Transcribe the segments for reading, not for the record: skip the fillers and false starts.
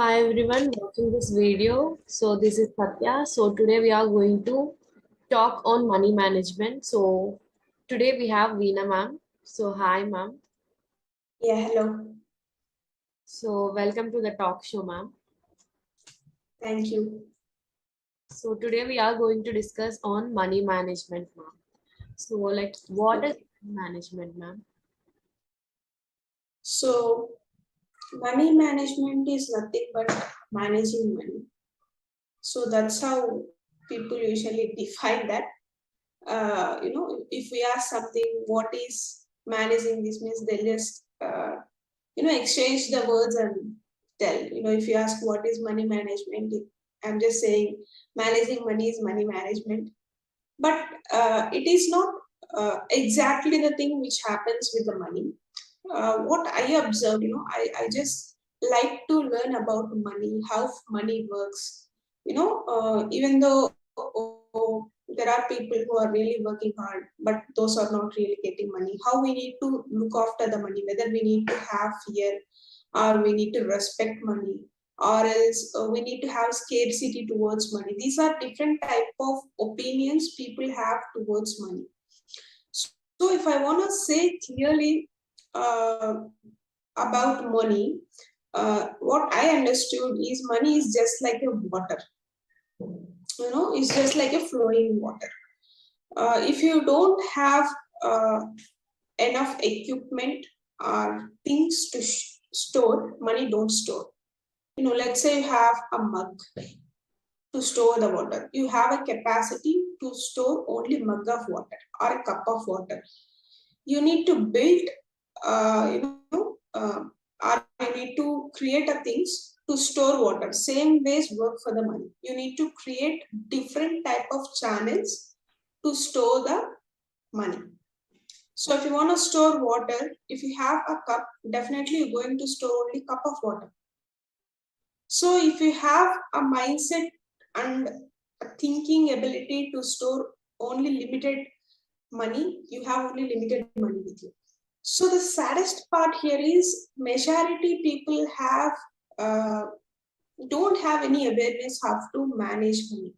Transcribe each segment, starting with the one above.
Hi everyone watching this video. So this is Satya. So today we are going to talk on money management. So today we have Veena ma'am. So hi ma'am. Yeah, hello. So welcome to the talk show ma'am. Thank you. So today we are going to discuss on money management ma'am. So what is Okay. money management ma'am? So, money management is nothing but managing money. So, that's how people usually define that. If we ask something, what is managing this means, they'll just, exchange the words and tell. If you ask what is money management, I'm just saying managing money is money management. But it is not exactly the thing which happens with the money. What I observed, I just like to learn about money, how money works. Even though there are people who are really working hard, but those are not really getting money. How we need to look after the money, whether we need to have fear or we need to respect money or else we need to have scarcity towards money. These are different type of opinions people have towards money. So if I want to say clearly about money, what I understood is money is just like a water. It's just like a flowing water. If you don't have uh, enough equipment or things to store, money don't store. Let's say you have a mug to store the water. You have a capacity to store only mug of water or a cup of water. You need to build, or you need to create a things to store water. Same ways work for the money. You need to create different type of channels to store the money. So if you want to store water, if you have a cup, definitely you're going to store only cup of water. So if you have a mindset and a thinking ability to store only limited money, you have only limited money with you. So the saddest part here is majority people have don't have any awareness how to manage money.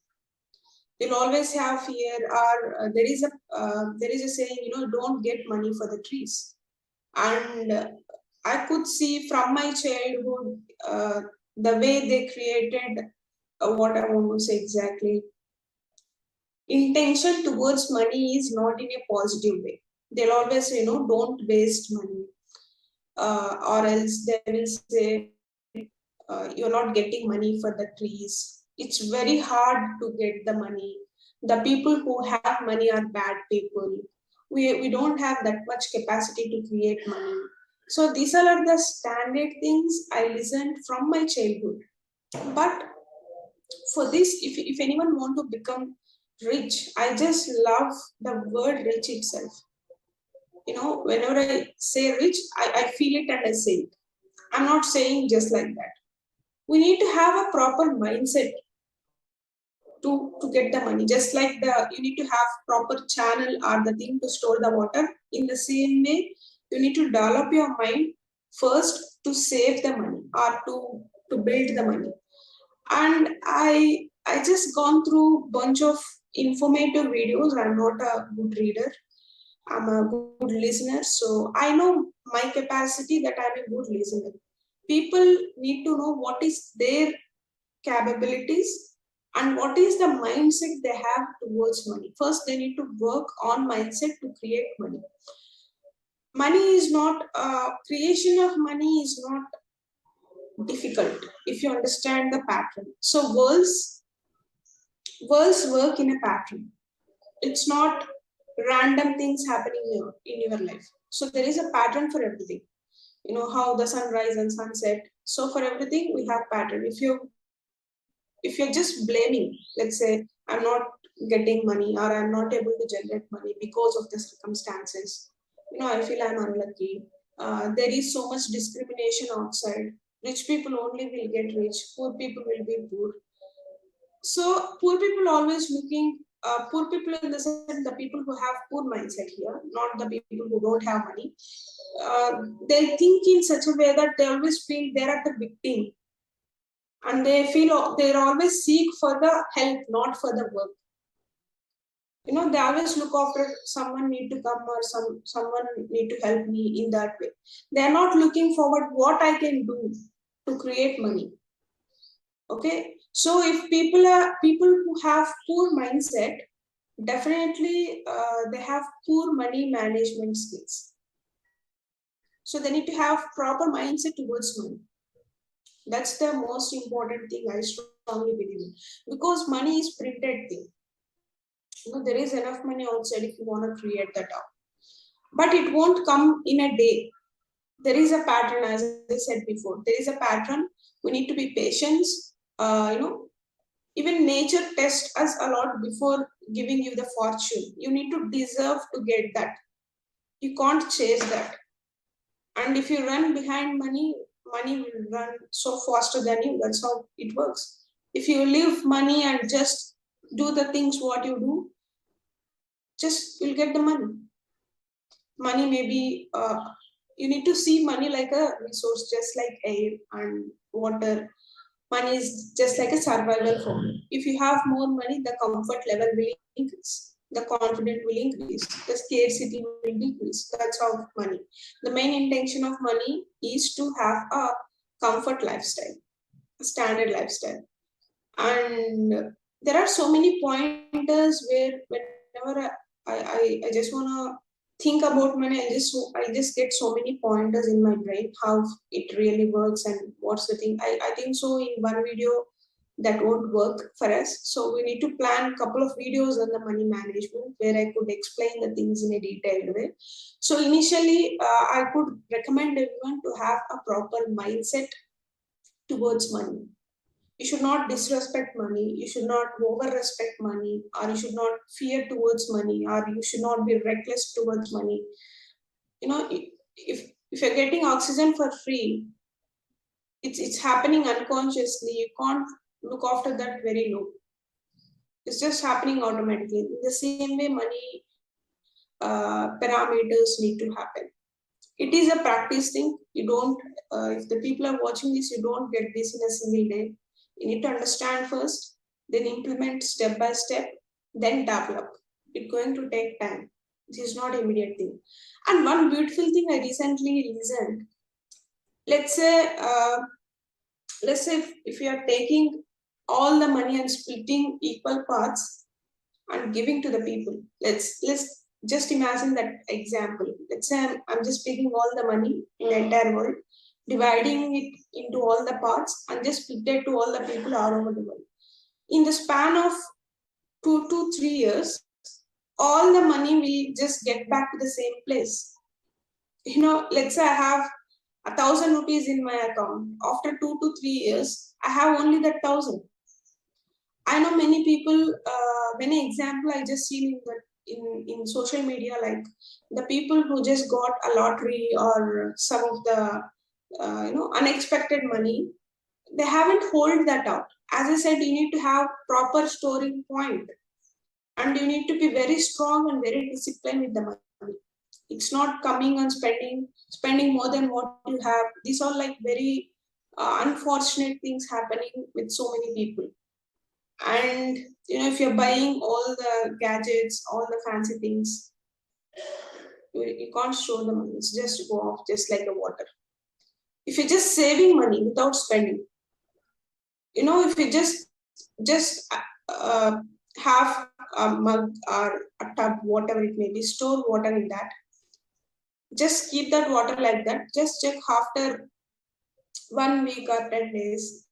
They'll always have fear, or there is a saying, don't get money for the trees. And I could see from my childhood the way they created what I want to say exactly. Intention towards money is not in a positive way. They'll always say, don't waste money. Or else they will say, you're not getting money for the trees. It's very hard to get the money. The people who have money are bad people. We don't have that much capacity to create money. So these are the standard things I listened from my childhood. But for this, if anyone want to become rich, I just love the word rich itself. Whenever I say rich, I feel it and I say it. I'm not saying just like that. We need to have a proper mindset to get the money. Just like you need to have proper channel or the thing to store the water. In the same way, you need to develop your mind first to save the money or to build the money. And I just gone through bunch of informative videos. I'm not a good reader. I'm a good listener, so I know my capacity that I'm a good listener. People need to know what is their capabilities and what is the mindset they have towards money. First, they need to work on mindset to create money. Money is not creation of money is not difficult if you understand the pattern. So worlds work in a pattern. It's not random things happening in your life. So there is a pattern for everything. How the sunrise and sunset. So for everything we have pattern. If you're just blaming, let's say I'm not getting money or I'm not able to generate money because of the circumstances. I feel I'm unlucky. There is so much discrimination outside. Rich people only will get rich. Poor people will be poor. So poor people always looking, poor people in the sense the people who have poor mindset here, not the people who don't have money. They think in such a way that they always feel they're at the victim. and they feel they always seek for the help, not for the work. They always look after someone need to come or someone need to help me in that way. They are not looking forward what I can do to create money. Okay, so if people who have poor mindset, definitely they have poor money management skills. So they need to have proper mindset towards money. That's the most important thing I strongly believe in, because money is printed thing. There is enough money outside if you want to create that out, but it won't come in a day. There is a pattern, as I said before. There is a pattern. We need to be patient. Even nature tests us a lot before giving you the fortune. You need to deserve to get that. You can't chase that. And if you run behind money, money will run so faster than you. That's how it works. If you leave money and just do the things what you do, just you'll get the money. Money may be, you need to see money like a resource, just like air and water. Money is just like a survival form. If you have more money, the comfort level will increase, the confidence will increase, the scarcity will decrease. That's how money. The main intention of money is to have a comfort lifestyle, a standard lifestyle. And there are so many pointers where whenever I just wanna think about money, I just get so many pointers in my brain how it really works and what's the thing. I think so in one video that won't work for us. So we need to plan a couple of videos on the money management where I could explain the things in a detailed way. So initially, I could recommend everyone to have a proper mindset towards money. You should not disrespect money, you should not over respect money, or you should not fear towards money, or you should not be reckless towards money. If you're getting oxygen for free, it's happening unconsciously. You can't look after that very low. It's just happening automatically. In the same way, money parameters need to happen. It is a practice thing. You don't, if the people are watching this, you don't get this in a single day. You need to understand first, then implement step by step, then develop. It's going to take time. This is not an immediate thing. And one beautiful thing I recently listened, let's say, if you are taking all the money and splitting equal parts and giving to the people. Let's just imagine that example. Let's say I'm just taking all the money in the entire world, dividing it into all the parts, and just split it to all the people all over the world. In the span of 2 to 3 years, all the money will just get back to the same place. Let's say I have 1,000 rupees in my account. After 2 to 3 years, I have only that 1,000. I know many people, many example I just seen in social media, like the people who just got a lottery or some of the unexpected money, they haven't hold that out. As I said, you need to have proper storing point, and you need to be very strong and very disciplined with the money. It's not coming and spending more than what you have. These are like very unfortunate things happening with so many people. And if you're buying all the gadgets, all the fancy things, you can't show the money. It's just go off just like the water. If you're just saving money without spending, if you just have a mug or a tub, whatever it may be, store water in that. Just keep that water like that. Just check after 1 week or 10 days,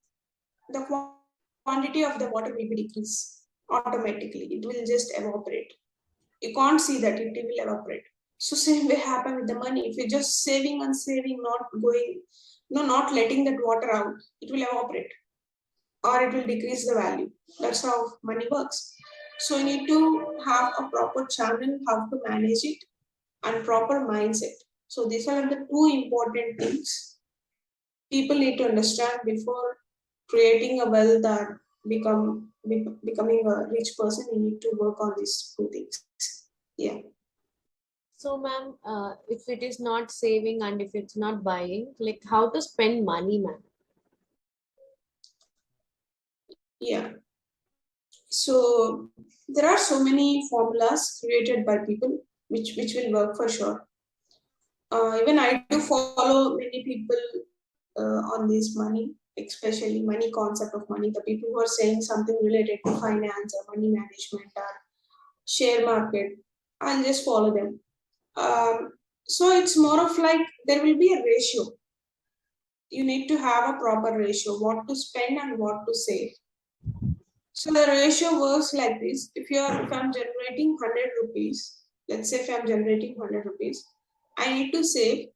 the quantity of the water will be decreased automatically. It will just evaporate. You can't see that, it will evaporate. So same way happen with the money. If you're just saving and saving, not going, not letting that water out, it will evaporate or it will decrease the value. That's how money works. So you need to have a proper channel, how to manage it, and proper mindset. So these are the two important things people need to understand before creating a wealth or becoming a rich person. You need to work on these two things. Yeah. So, ma'am, if it is not saving and if it's not buying, like how to spend money, ma'am? Yeah. So there are so many formulas created by people which will work for sure. Even I do follow many people on this money, especially money concept of money. The people who are saying something related to finance or money management or share market, I'll just follow them. So it's more of like there will be a ratio. You need to have a proper ratio, what to spend and what to save. So the ratio works like this. If I'm generating 100 rupees, let's say if I'm generating 100 rupees, I need to save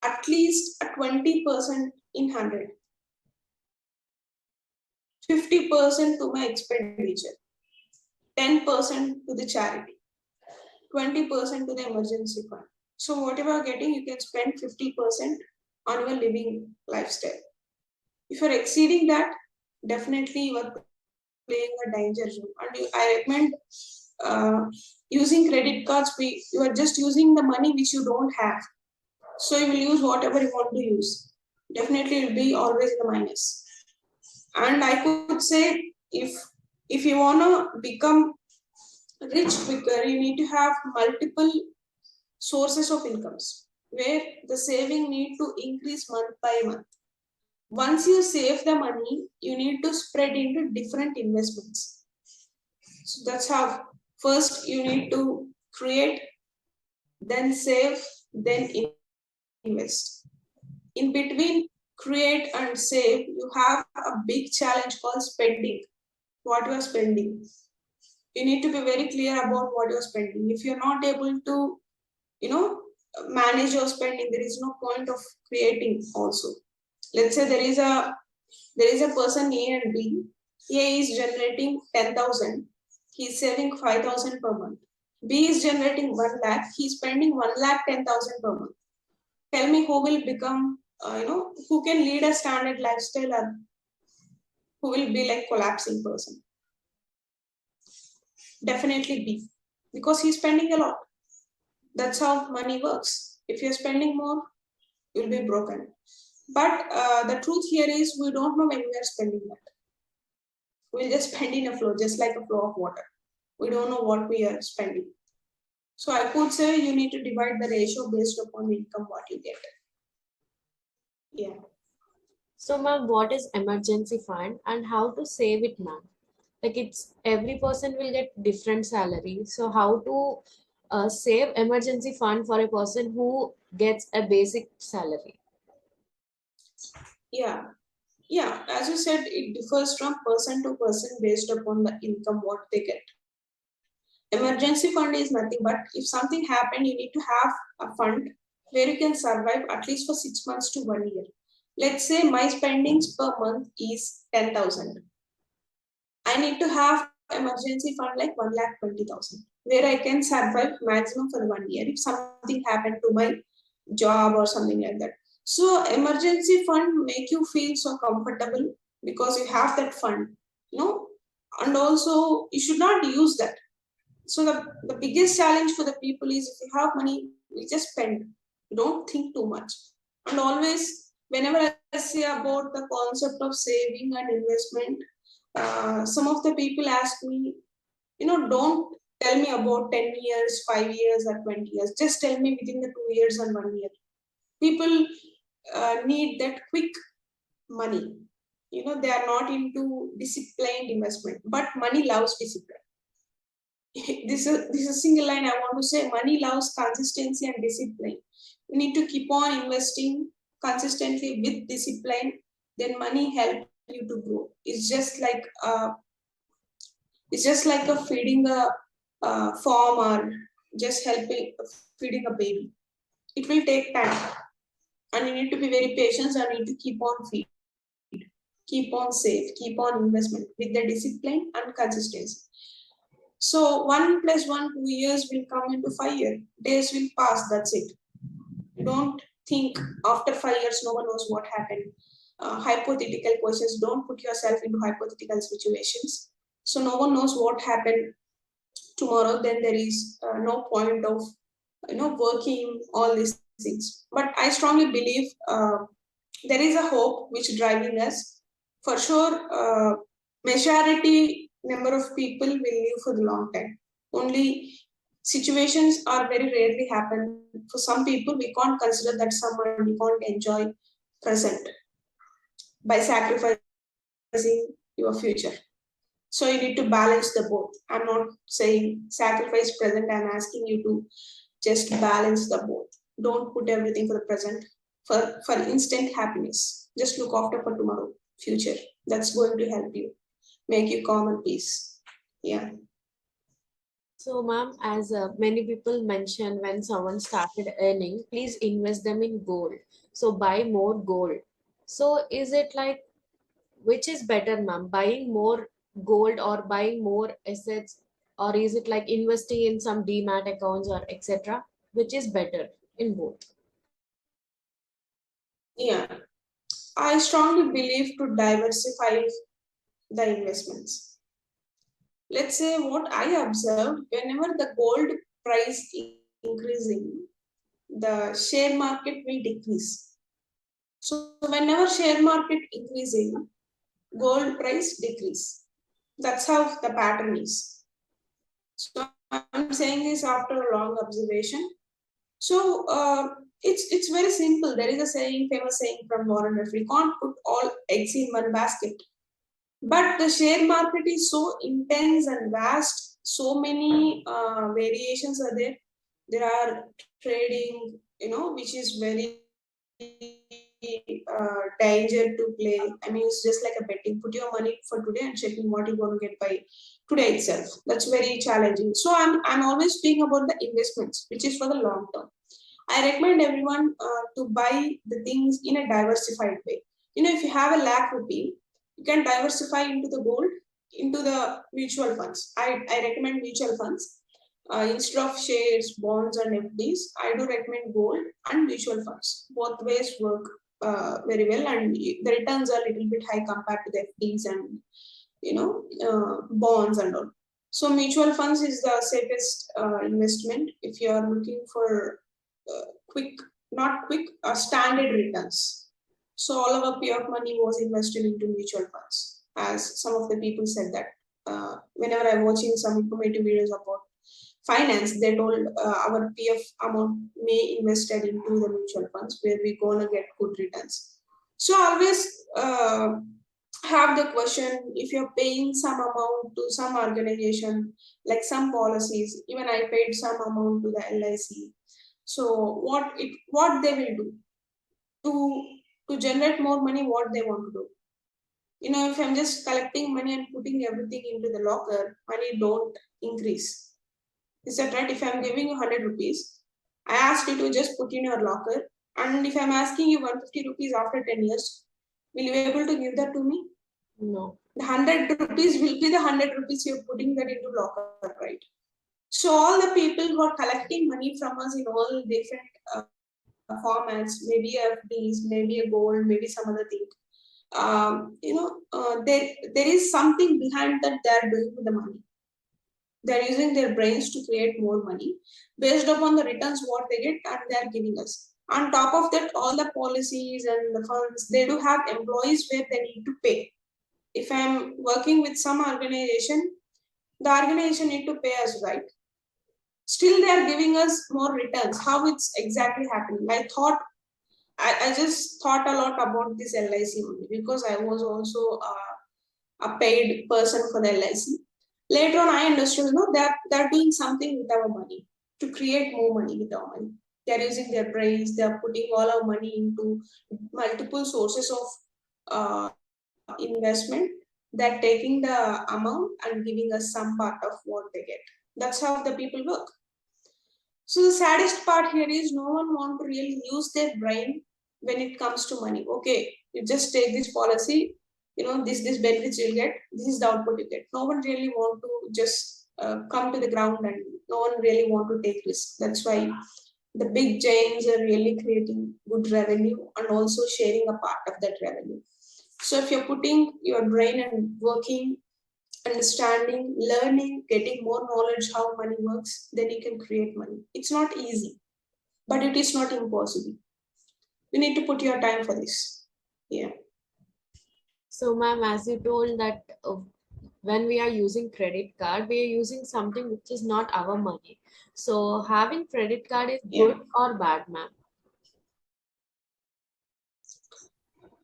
at least a 20% in 100, 50% to my expenditure, 10% to the charity, 20% to the emergency fund. So whatever you're getting, you can spend 50% on your living lifestyle. If you're exceeding that, definitely you are playing a danger zone. And I recommend using credit cards. You are just using the money which you don't have. So you will use whatever you want to use. Definitely it will be always in the minus. And I could say if you wanna become rich quicker, you need to have multiple sources of incomes where the saving need to increase month by month. Once you save the money, you need to spread into different investments. So that's how first you need to create, then save, then invest. In between create and save, you have a big challenge called spending. What you are spending. You need to be very clear about what you're spending. If you're not able to, manage your spending, there is no point of creating also. Let's say there is a person A and B. A is generating 10,000. He's saving 5,000 per month. B is generating 1 lakh. He's spending 1 lakh 10,000 per month. Tell me who will become, who can lead a standard lifestyle and who will be like collapsing person. Definitely B, because he's spending a lot. That's how money works. If you're spending more, you'll be broken. But the truth here is we don't know when we are spending that. We'll just spend in a flow, just like a flow of water. We don't know what we are spending. So I could say you need to divide the ratio based upon the income what you get. Yeah. So, ma'am, what is emergency fund and how to save it, ma'am? Like it's every person will get different salary. So, how to save emergency fund for a person who gets a basic salary? Yeah. Yeah. As you said, it differs from person to person based upon the income what they get. Emergency fund is nothing but if something happened, you need to have a fund where you can survive at least for 6 months to 1 year. Let's say my spendings per month is 10,000. I need to have emergency fund like 1,20,000 where I can survive maximum for 1 year if something happened to my job or something like that. So emergency fund make you feel so comfortable because you have that fund, and also you should not use that. So the biggest challenge for the people is if you have money, we just spend. Don't think too much. And always, whenever I say about the concept of saving and investment, some of the people ask me, don't tell me about 10 years, 5 years, or 20 years. Just tell me within the 2 years and 1 year. People need that quick money. They are not into disciplined investment, but money loves discipline. This is a single line I want to say. Money loves consistency and discipline. You need to keep on investing consistently with discipline. Then money help you to grow. It's just like a feeding a farm or just helping feeding a baby. It will take time, and you need to be very patient and you need to keep on feed, keep on save, keep on investment with the discipline and consistency. So 1 plus 1, 2 years will come into 5 years. Days will pass. That's it. Don't think after 5 years no one knows what happened. Hypothetical questions. Don't put yourself into hypothetical situations. So no one knows what happened tomorrow. Then there is no point of working all these things. But I strongly believe there is a hope which is driving us. For sure, Majority number of people will live for the long time. Only situations are very rarely happen. For some people, we can't consider that someone we can't enjoy present by sacrificing your future. So you need to balance the both. I'm not saying sacrifice present. I'm asking you to just balance the both. Don't put everything for the present for instant happiness. Just look after for tomorrow, future. That's going to help you, make you calm and peace. Yeah. So, ma'am, as many people mention when someone started earning, please invest them in gold. So, buy more gold. So, is it like which is better, ma'am? Buying more gold or buying more assets, or is it like investing in some demat accounts or etc.? Which is better in both? Yeah. I strongly believe to diversify the investments. Let's say what I observed, whenever the gold price increasing, the share market will decrease. So whenever share market increasing, gold price decrease. That's how the pattern is. So I'm saying this after a long observation. So it's very simple. There is a saying, famous saying from Warren Buffett: "You can't put all eggs in one basket." But the share market is so intense and vast. So many variations are there. There are trading, which is very danger to play. I mean, it's just like a betting. Put your money for today and checking what you're going to get by today itself. That's very challenging. So I'm always speaking about the investments, which is for the long term. I recommend everyone to buy the things in a diversified way. If you have a lakh rupee, you can diversify into the gold, into the mutual funds. I recommend mutual funds. Instead of shares, bonds, and FDs, I do recommend gold and mutual funds. Both ways work very well, and the returns are a little bit high compared to the FDs and bonds and all. So mutual funds is the safest investment if you are looking for quick, not quick, standard returns. So all of our PF money was invested into mutual funds, as some of the people said that. Whenever I'm watching some informative videos about finance, they told our PF amount may invested into the mutual funds where we're gonna get good returns. So always have the question, if you're paying some amount to some organization, like some policies, even I paid some amount to the LIC. So what they will do to generate more money, what they want to do. If I'm just collecting money and putting everything into the locker, money don't increase. Is that right? If I'm giving you 100 rupees, I asked you to just put in your locker. And if I'm asking you 150 rupees after 10 years, will you be able to give that to me? No. The 100 rupees will be the 100 rupees you're putting that into locker, right? So all the people who are collecting money from us in all different formats, maybe FDs, maybe a gold, maybe some other thing. There is something behind that they're doing with the money. They're using their brains to create more money based upon the returns what they get and they're giving us. On top of that, all the policies and the funds, they do have employees where they need to pay. If I'm working with some organization, the organization need to pay us, right? Still they are giving us more returns. How it's exactly happening? I just thought a lot about this LIC only because I was also a paid person for the LIC. Later on, I understood, they're doing something with our money to create more money with our money. They're using their brains. They're putting all our money into multiple sources of investment. They're taking the amount and giving us some part of what they get. That's how the people work. So the saddest part here is no one want to really use their brain when it comes to money. Okay, you just take this policy, this benefits you'll get, this is the output you get. No one really want to just come to the ground, and no one really want to take risk. That's why the big giants are really creating good revenue and also sharing a part of that revenue. So if you're putting your brain and working, understanding, learning, getting more knowledge how money works, then you can create money. It's not easy, but it is not impossible. You need to put your time for this. Yeah. So, ma'am, as you told that when we are using credit card, we are using something which is not our money. So having credit card is Yeah. good or bad, ma'am?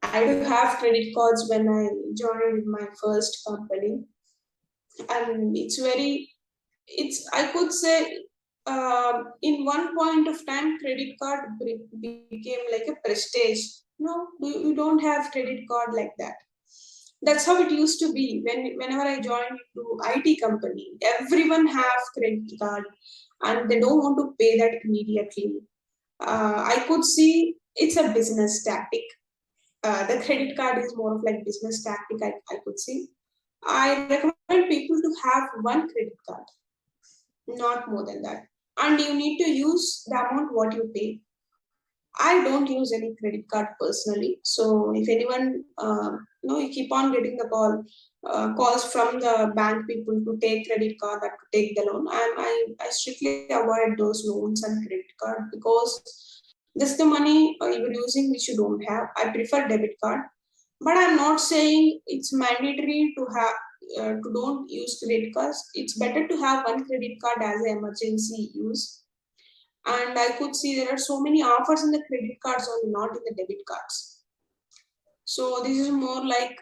I do have credit cards when I joined my first company, and I could say, in one point of time, credit card became like a prestige. No, we don't have credit card like that. That's how it used to be. Whenever I joined into IT company, everyone have credit card, and they don't want to pay that immediately. I could see it's a business tactic. The credit card is more of like business tactic. I could see. I recommend people to have one credit card, not more than that. And you need to use the amount what you pay. I don't use any credit card personally. So if anyone, you keep on getting the calls from the bank people to take credit card or to take the loan, and I strictly avoid those loans and credit card because this the money you're using which you don't have. I prefer debit card, but I'm not saying it's mandatory to have to don't use credit cards. It's better to have one credit card as an emergency use. And I could see there are so many offers in the credit cards only, not in the debit cards. So this is more like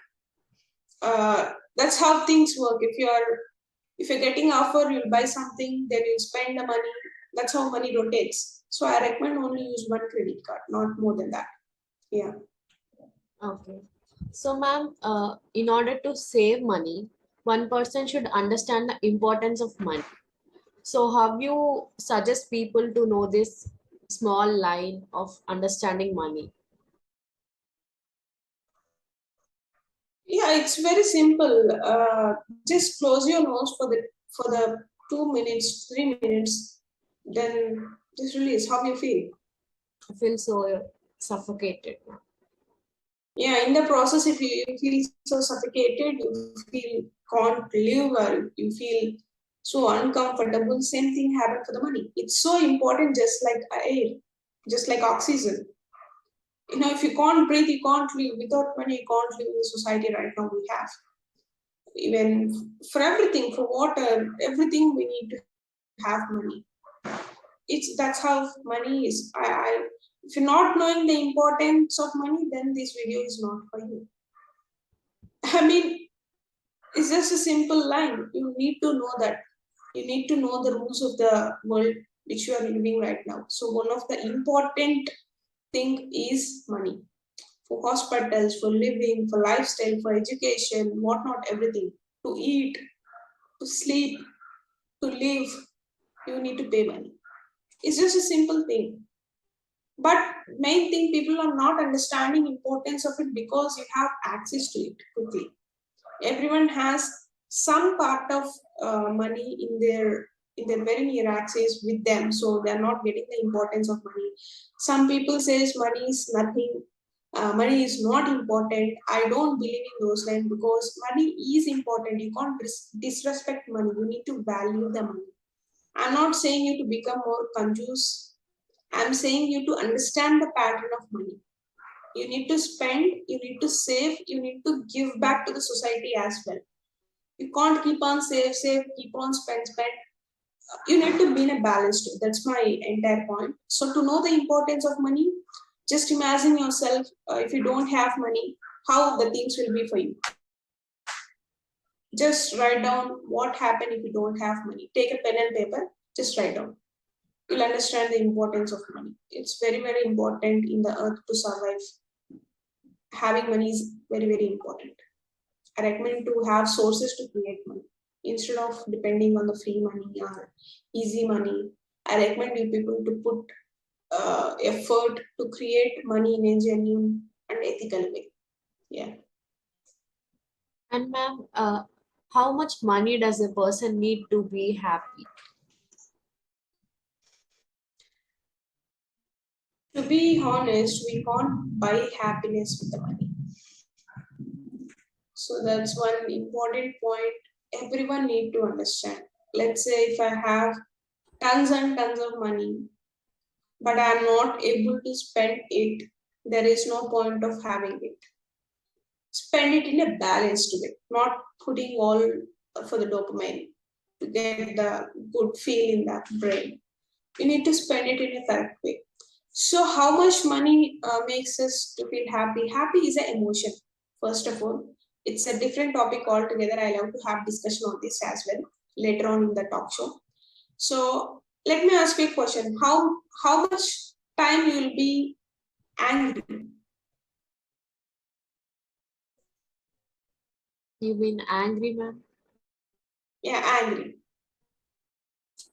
that's how things work. If you're getting offer, you'll buy something, then you'll spend the money. That's how money rotates. So I recommend only use one credit card, not more than that. Yeah. Okay. So, ma'am, in order to save money, one person should understand the importance of money. So, how you suggest people to know this small line of understanding money? Yeah, it's very simple. Just close your nose for the 2 minutes, 3 minutes, then just release how you feel. I feel so suffocated now. Yeah, in the process, if you feel so suffocated, you feel can't live, or you feel so uncomfortable, same thing happen for the money. It's so important, just like air, just like oxygen. If you can't breathe, you can't live. Without money, you can't live in the society right now we have. Even for everything, for water, everything we need to have money. That's how money is. If you're not knowing the importance of money, then this video is not for you. I mean, it's just a simple line. You need to know that. You need to know the rules of the world which you are living right now. So one of the important thing is money. For hospitals, for living, for lifestyle, for education, whatnot, everything. To eat, to sleep, to live, you need to pay money. It's just a simple thing. But main thing, people are not understanding importance of it because you have access to it quickly. Everyone has some part of money in their very near access with them, so they're not getting the importance of money. Some people says money is nothing, money is not important. I don't believe in those lines because money is important. You can't disrespect money. You need to value the money. I'm not saying you to become more conjuice. I'm saying you to understand the pattern of money. You need to spend, you need to save, you need to give back to the society as well. You can't keep on save, keep on spend. You need to be in a balance too. That's my entire point. So to know the importance of money, just imagine yourself, if you don't have money, how the things will be for you. Just write down what happened if you don't have money. Take a pen and paper, just write down. You'll understand the importance of money. It's very, very important in the earth to survive. Having money is very, very important. I recommend to have sources to create money instead of depending on the free money or easy money. I recommend you people to put effort to create money in a genuine and ethical way. Yeah. And ma'am, how much money does a person need to be happy? To be honest, we can't buy happiness with the money. So that's one important point everyone need to understand. Let's say if I have tons and tons of money, but I'm not able to spend it, there is no point of having it. spend it in a balanced way, not putting all for the dopamine to get the good feel in the brain. You need to spend it in a correct way. So how much money makes us to feel happy? Happy is an emotion, first of all. It's a different topic altogether. I love to have discussion on this as well later on in the talk show. So let me ask you a question. How much time you will be angry? You mean angry, ma'am? Yeah, angry.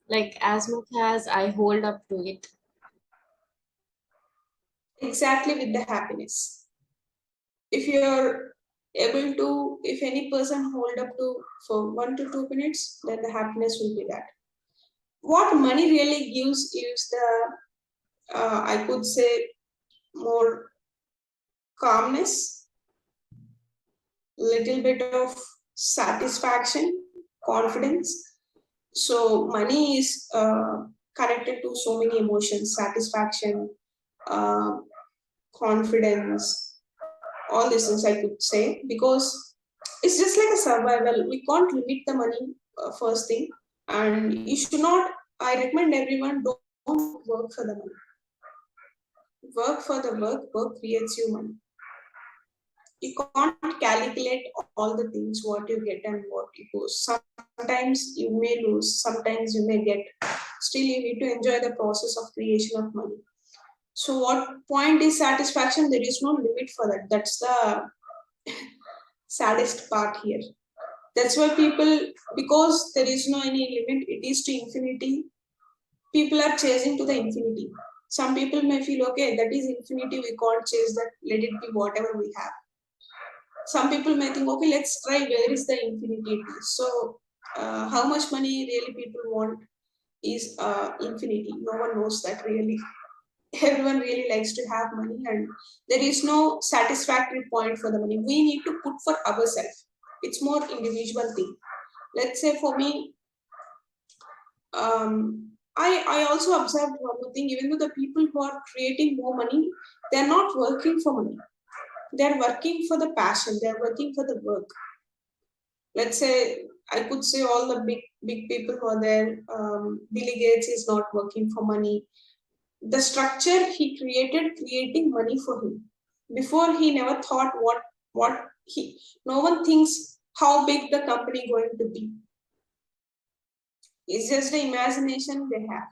Like as much as I hold up to it. Exactly with the happiness. If you're able to, if any person hold up to for 1 to 2 minutes, then the happiness will be that. What money really gives is the, I could say, more calmness, little bit of satisfaction, confidence. So money is connected to so many emotions: satisfaction, uh, confidence, all these things I could say, because it's just like a survival. We can't limit the money, first thing, and you should not. I recommend everyone don't work for the money. Work for the work. Work creates you money. You can't calculate all the things what you get and what you lose. Sometimes you may lose. Sometimes you may get. Still, you need to enjoy the process of creation of money. So, what point is satisfaction? There is no limit for that. That's the saddest part here. That's why people, because there is no any limit, it is to infinity. People are chasing to the infinity. Some people may feel, okay, that is infinity, we can't chase that, let it be whatever we have. Some people may think, okay, let's try where is the infinity. So, how much money really people want is infinity. No one knows that really. Everyone really likes to have money, and there is no satisfactory point for the money. We need to put for ourselves. It's more individual thing. Let's say for me, I also observed one more thing. Even though the people who are creating more money, they're not working for money. They're working for the passion. They're working for the work. Let's say I could say all the big people who are there. Bill Gates is not working for money. The structure he created, creating money for him. Before he never thought what he. No one thinks how big the company going to be. It's just the imagination they have.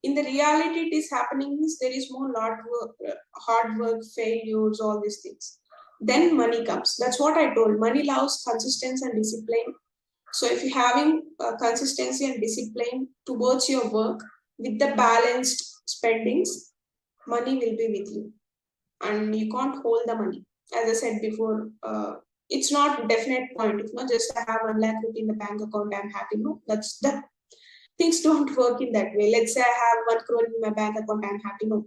In the reality, it is happening is there is more hard work, failures, all these things. Then money comes. That's what I told. Money loves consistency and discipline. So if you're having consistency and discipline towards your work with the balanced spendings, money will be with you, and you can't hold the money. As I said before, it's not definite point. It's not just I have 1 lakh rupee in the bank account, I'm happy. No, that's that. Things don't work in that way. Let's say I have 1 crore in my bank account, I'm happy. No,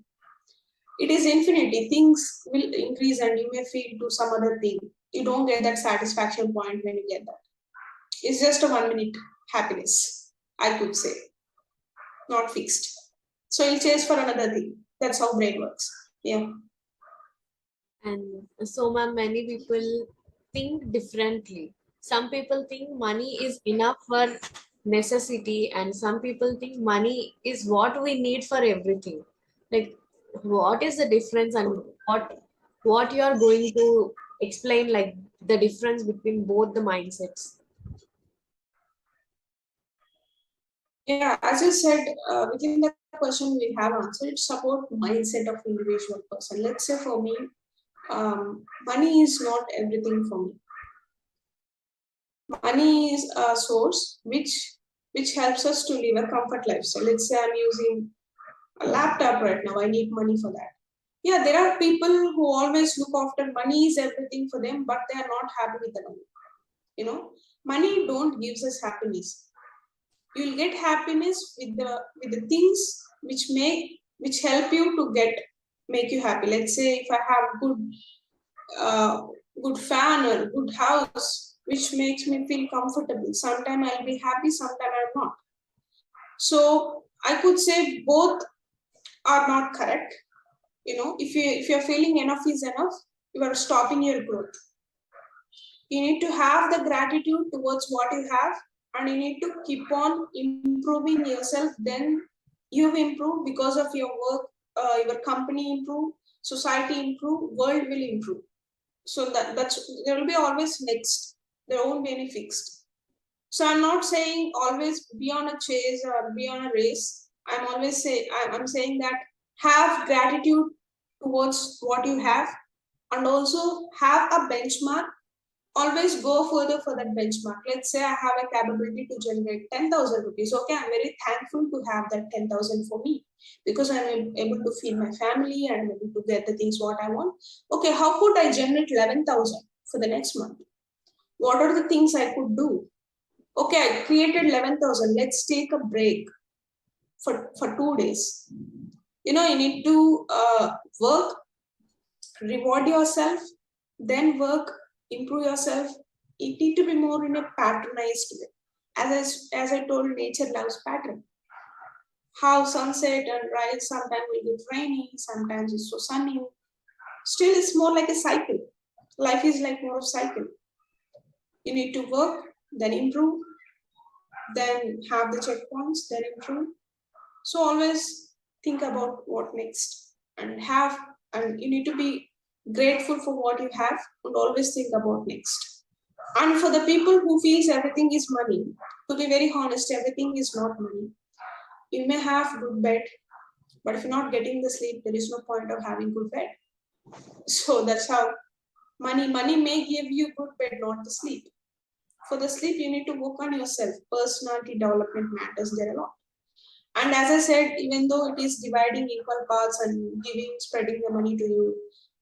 it is infinity. Things will increase, and you may feel to some other thing. You don't get that satisfaction point when you get that. It's just a 1 minute happiness, I could say, not fixed. So you'll chase for another thing. That's how brain works. Yeah. And so, ma'am, many people think differently. Some people think money is enough for necessity, and some people think money is what we need for everything. Like, what is the difference, and what you are going to explain, like the difference between both the mindsets? Yeah, as you said, within the question we have answered, it's about mindset of individual person. Let's say for me, money is not everything for me. Money is a source which helps us to live a comfort lifestyle. Let's say I'm using a laptop right now. I need money for that. Yeah, there are people who always look after money is everything for them, but they are not happy with the money. You know, money don't gives us happiness. You'll get happiness with the things which help you to make you happy. Let's say if I have uh, good fan or good house which makes me feel comfortable, sometime I'll be happy, sometime I'm not. So I could say both are not correct. You know, if you're feeling enough is enough, you are stopping your growth. You need to have the gratitude towards what you have, and you need to keep on improving yourself. Then you improve because of your work, your company improve, society improve, world will improve. So that's there will be always next. There won't be any fixed. So I'm not saying always be on a chase or be on a race. I'm saying that have gratitude towards what you have, and also have a benchmark. Always go further for that benchmark. Let's say I have a capability to generate 10,000 rupees. Okay, I'm very thankful to have that 10,000 for me, because I'm able to feed my family and I'm able to get the things what I want. Okay, how could I generate 11,000 for the next month? What are the things I could do? Okay, I created 11,000. Let's take a break for 2 days. You know, you need to work, reward yourself, then work, improve yourself. You need to be more in a patternized way. As I told, nature loves pattern. How sunset and rise, sometimes will be rainy, sometimes it's so sunny. Still, it's more like a cycle. Life is like more of cycle. You need to work, then improve, then have the checkpoints, then improve. So always think about what next, and you need to be grateful for what you have, and always think about next. And for the people who feels everything is money, to be very honest, everything is not money. You may have good bed, but if you're not getting the sleep, there is no point of having good bed. So that's how money may give you good bed, not the sleep. For the sleep, you need to work on yourself. Personality development matters there a lot. And as I said, even though it is dividing equal parts and spreading the money to you,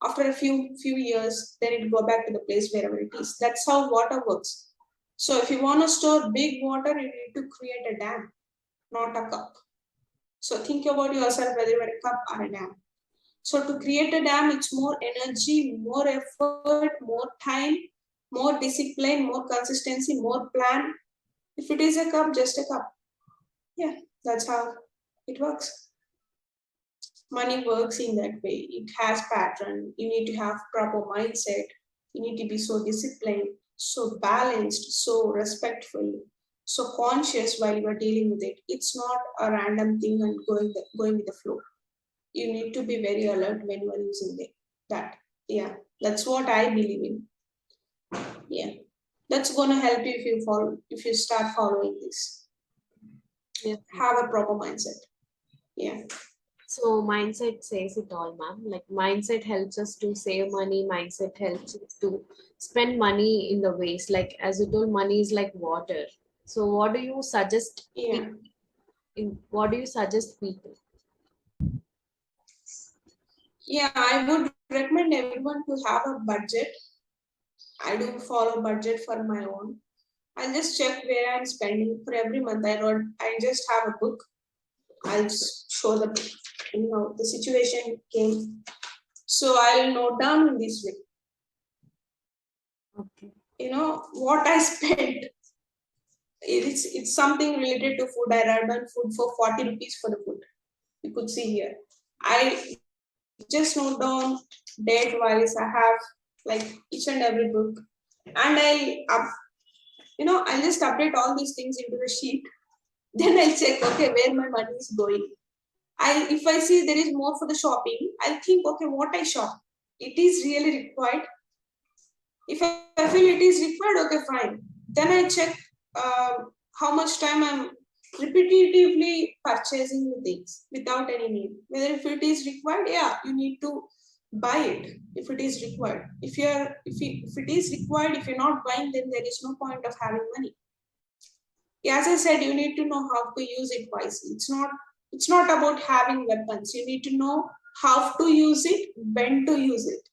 after a few years, then it go back to the place wherever it is. That's how water works. So if you want to store big water, you need to create a dam, not a cup. So think about yourself whether you're a cup or a dam. So to create a dam, it's more energy, more effort, more time, more discipline, more consistency, more plan. If it is a cup, just a cup. Yeah, that's how it works. Money works in that way. It has pattern. You need to have proper mindset. You need to be so disciplined, so balanced, so respectful, so conscious while you are dealing with it. It's not a random thing and going with the flow. You need to be very alert when you are using it. That, yeah, that's what I believe in. Yeah, that's gonna help you if you start following this. Yeah. Have a proper mindset. Yeah. So mindset says it all, ma'am. Like mindset helps us to save money. Mindset helps us to spend money in the ways. Like as you told, money is like water. So what do you suggest? Yeah. What do you suggest people? Yeah, I would recommend everyone to have a budget. I do follow budget for my own. I'll just check where I'm spending for every month. I just have a book. I'll show the the situation came. So I'll note down in this way. Okay. What I spent. It's something related to food. I write down food for 40 rupees for the food. You could see here. I just note down date wise. I have like each and every book, and I'll just update all these things into the sheet. Then I'll check, okay, where my money is going. If I see there is more for the shopping, I'll think, okay, what I shop, it is really required. If I feel it is required, okay, fine. Then I check how much time I'm repetitively purchasing the things without any need. Whether if it is required, yeah, you need to buy it if it is required. If it is required, if you're not buying, then there is no point of having money. As I said, you need to know how to use it wisely. It's not about having weapons. You need to know how to use it, when to use it.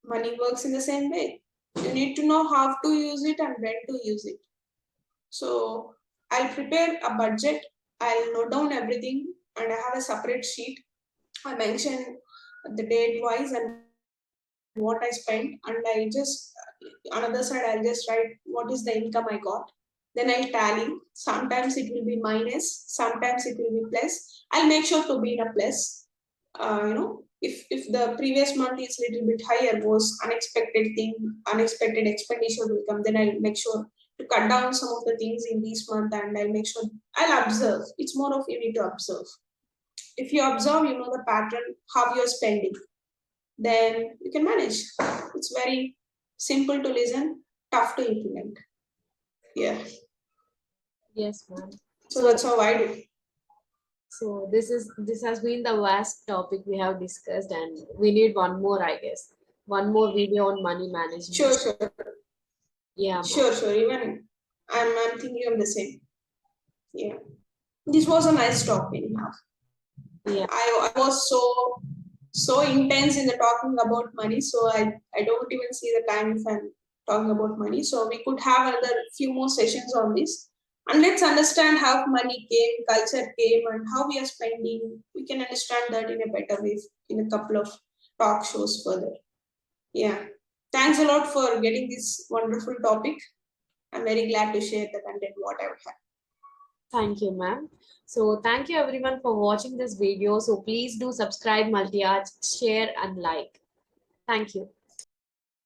Money works in the same way. You need to know how to use it and when to use it. So I'll prepare a budget. I'll note down everything, and I have a separate sheet. I mention the date wise and what I spent, and I just another side I'll just write what is the income I got. Then I'll tally. Sometimes it will be minus, sometimes it will be plus. I'll make sure to be in a plus. if the previous month is a little bit higher, was unexpected expenditure will come, then I'll make sure to cut down some of the things in this month, and I'll make sure I'll observe. It's more of you need to observe. If you observe, you know the pattern, how you're spending, then you can manage. It's very simple to listen, tough to implement. Yeah. Yes, ma'am. So that's how I do. So this has been the vast topic we have discussed, and we need one more, I guess. One more video on money Sure, management. sure. Yeah, ma'am. Sure. Even I'm thinking of the same. Yeah. This was a nice talk anyhow. Yeah. I was so intense in the talking about money, so I don't even see the time if I'm talking about money. So we could have another few more sessions on this, and let's understand how money came, culture came, and how we are spending. We can understand that in a better way in a couple of talk shows further. Yeah. Thanks a lot for getting this wonderful topic. I'm very glad to share the content what I would have. Thank you, ma'am. So thank you everyone for watching this video. So please do subscribe MulteArts, share and like. Thank you.